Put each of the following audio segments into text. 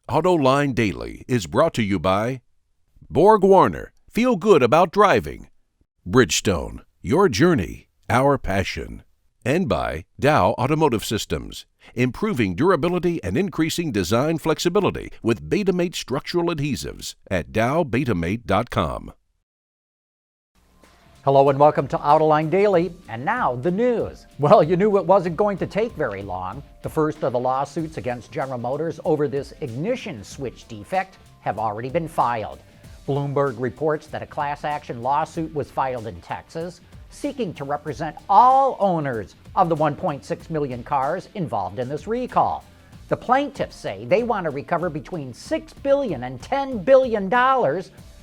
Autoline Daily is brought to you by Borg Warner, feel good about driving. Bridgestone, your journey, our passion. And by Dow Automotive Systems, improving durability and increasing design flexibility with Betamate structural adhesives at dowbetamate.com. Hello and welcome to Autoline Daily, and now the news. Well, you knew it wasn't going to take very long. The first of the lawsuits against General Motors over this ignition switch defect have already been filed. Bloomberg reports that a class action lawsuit was filed in Texas, seeking to represent all owners of the 1.6 million cars involved in this recall. The plaintiffs say they want to recover between $6 billion and $10 billion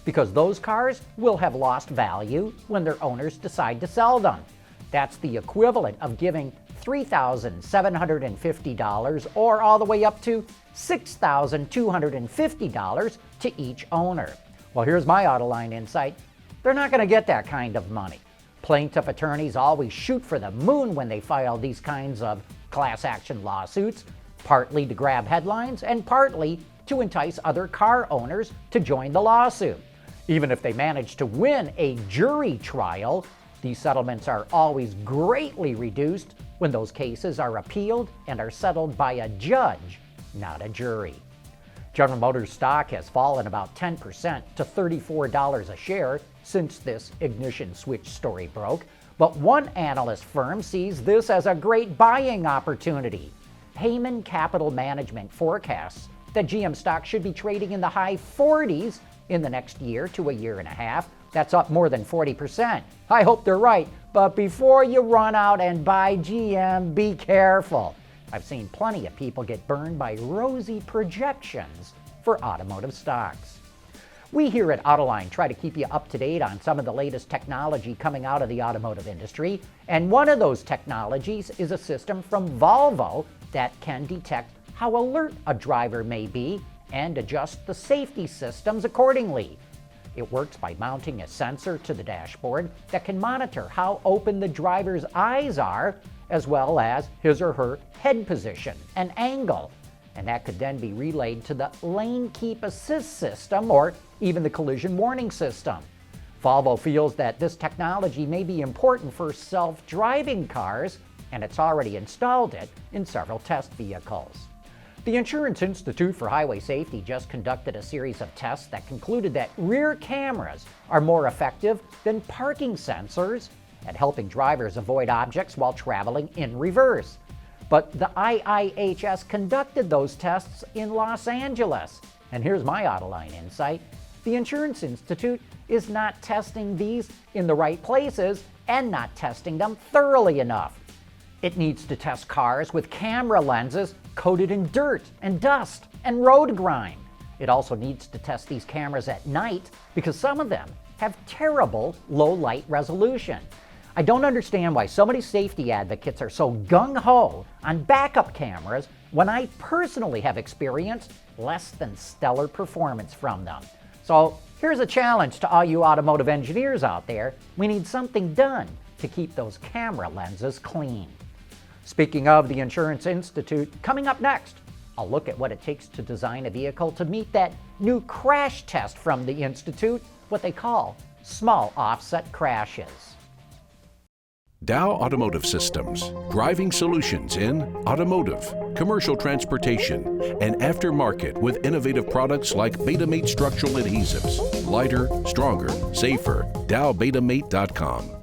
because those cars will have lost value when their owners decide to sell them. That's the equivalent of giving $3,750 or all the way up to $6,250 to each owner. Well, here's my Autoline insight. They're not going to get that kind of money. Plaintiff attorneys always shoot for the moon when they file these kinds of class action lawsuits, partly to grab headlines and partly to entice other car owners to join the lawsuit. Even if they manage to win a jury trial, these settlements are always greatly reduced when those cases are appealed and are settled by a judge, not a jury. General Motors stock has fallen about 10% to $34 a share since this ignition switch story broke, but one analyst firm sees this as a great buying opportunity. Heyman Capital Management forecasts that GM stock should be trading in the high 40s in the next year to a year and a half. That's up more than 40%. I hope they're right, but before you run out and buy GM, be careful. I've seen plenty of people get burned by rosy projections for automotive stocks. We here at Autoline try to keep you up to date on some of the latest technology coming out of the automotive industry, and one of those technologies is a system from Volvo that can detect how alert a driver may be and adjust the safety systems accordingly. It works by mounting a sensor to the dashboard that can monitor how open the driver's eyes are, as well as his or her head position and angle. And that could then be relayed to the lane keep assist system or even the collision warning system. Volvo feels that this technology may be important for self-driving cars, and it's already installed it in several test vehicles. The Insurance Institute for Highway Safety just conducted a series of tests that concluded that rear cameras are more effective than parking sensors at helping drivers avoid objects while traveling in reverse. But the IIHS conducted those tests in Los Angeles. And here's my Autoline insight. The Insurance Institute is not testing these in the right places and not testing them thoroughly enough. It needs to test cars with camera lenses coated in dirt and dust and road grime. It also needs to test these cameras at night because some of them have terrible low light resolution. I don't understand why so many safety advocates are so gung-ho on backup cameras when I personally have experienced less than stellar performance from them. So here's a challenge to all you automotive engineers out there. We need something done to keep those camera lenses clean. Speaking of the Insurance Institute, coming up next, I'll look at what it takes to design a vehicle to meet that new crash test from the Institute, what they call small offset crashes. Dow Automotive Systems, driving solutions in automotive, commercial transportation, and aftermarket with innovative products like Betamate structural adhesives. Lighter, stronger, safer. dowbetamate.com.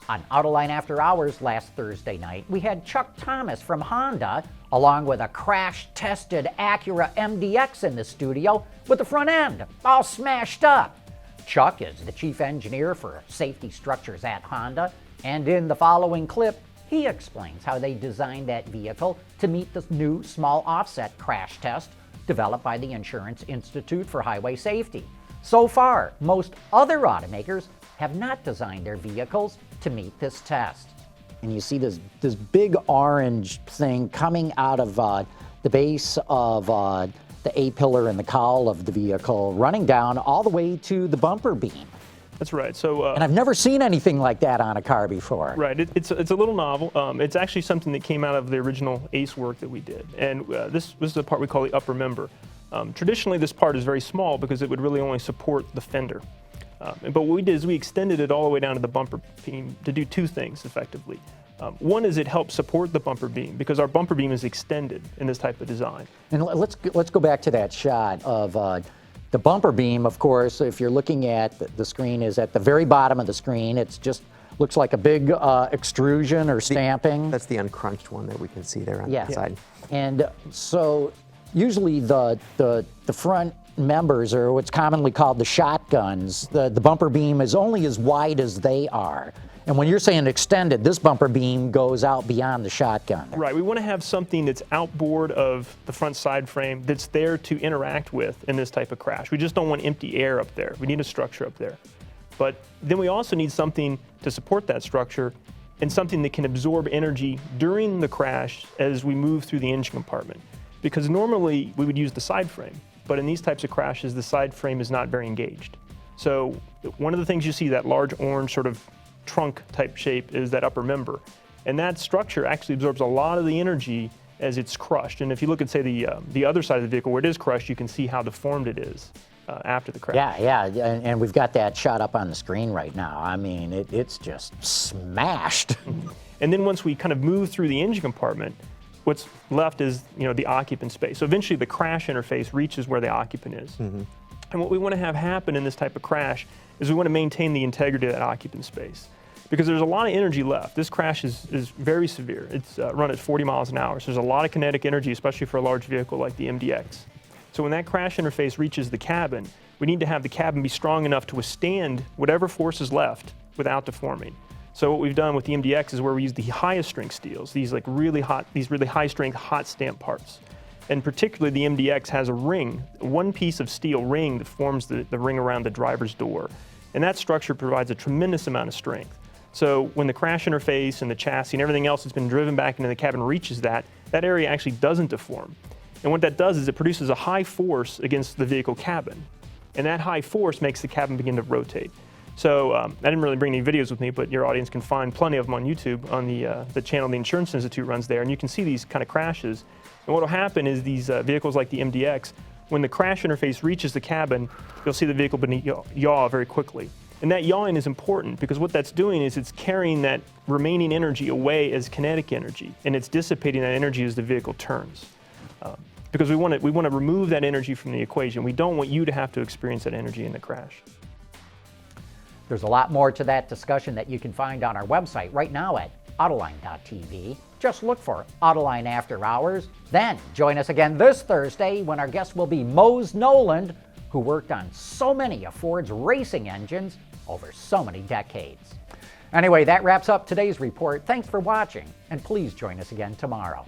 On Autoline After Hours last Thursday night, we had Chuck Thomas from Honda, along with a crash-tested Acura MDX in the studio with the front end all smashed up. Chuck is the chief engineer for safety structures at Honda, and in the following clip, he explains how they designed that vehicle to meet the new small offset crash test developed by the Insurance Institute for Highway Safety. So far, most other automakers have not designed their vehicles to meet this test. And you see this big orange thing coming out of the base of the A-pillar and the cowl of the vehicle, running down all the way to the bumper beam. That's right. So, And I've never seen anything like that on a car before. right, it's a little novel. It's actually something that came out of the original ACE work that we did, and this was the part we call the upper member. Traditionally, this part is very small because it would really only support the fender. But what we did is we extended it all the way down to the bumper beam to do two things effectively. One is it helps support the bumper beam because our bumper beam is extended in this type of design. And let's go back to that shot of the bumper beam. Of course, if you're looking at the screen, is at the very bottom of the screen. It's just looks like a big extrusion or stamping. That's the uncrunched one that we can see there on the side. And so usually the front members, or what's commonly called the shotguns, the bumper beam is only as wide as they are. And when you're saying extended, this bumper beam goes out beyond the shotgun. Right, we want to have something that's outboard of the front side frame that's there to interact with in this type of crash. We just don't want empty air up there. We need a structure up there. But then we also need something to support that structure and something that can absorb energy during the crash as we move through the engine compartment. Because normally we would use the side frame, but in these types of crashes, the side frame is not very engaged. So one of the things you see, that large orange sort of trunk type shape, is that upper member. And that structure actually absorbs a lot of the energy as it's crushed. And if you look at, say, the other side of the vehicle where it is crushed, you can see how deformed it is after the crash. Yeah, and we've got that shot up on the screen right now. I mean, it's just smashed. And then once we kind of move through the engine compartment, what's left is, the occupant space. So eventually the crash interface reaches where the occupant is. And what we want to have happen in this type of crash is we want to maintain the integrity of that occupant space, because there's a lot of energy left. This crash is very severe. It's run at 40 miles an hour, so there's a lot of kinetic energy, especially for a large vehicle like the MDX. So when that crash interface reaches the cabin, we need to have the cabin be strong enough to withstand whatever force is left without deforming. So what we've done with the MDX is where we use the highest strength steels, these really high strength hot stamp parts. And particularly the MDX has a ring, one piece of steel ring that forms the ring around the driver's door. And that structure provides a tremendous amount of strength. So when the crash interface and the chassis and everything else that's been driven back into the cabin reaches that area actually doesn't deform. And what that does is it produces a high force against the vehicle cabin. And that high force makes the cabin begin to rotate. So I didn't really bring any videos with me, but your audience can find plenty of them on YouTube on the channel the Insurance Institute runs there. And you can see these kind of crashes. And what will happen is these vehicles like the MDX, when the crash interface reaches the cabin, you'll see the vehicle yaw very quickly. And that yawing is important because what that's doing is it's carrying that remaining energy away as kinetic energy, and it's dissipating that energy as the vehicle turns. Because we want to remove that energy from the equation. We don't want you to have to experience that energy in the crash. There's a lot more to that discussion that you can find on our website right now at Autoline.tv. Just look for Autoline After Hours. Then join us again this Thursday when our guest will be Mose Noland, who worked on so many of Ford's racing engines over so many decades. Anyway, that wraps up today's report. Thanks for watching, and please join us again tomorrow.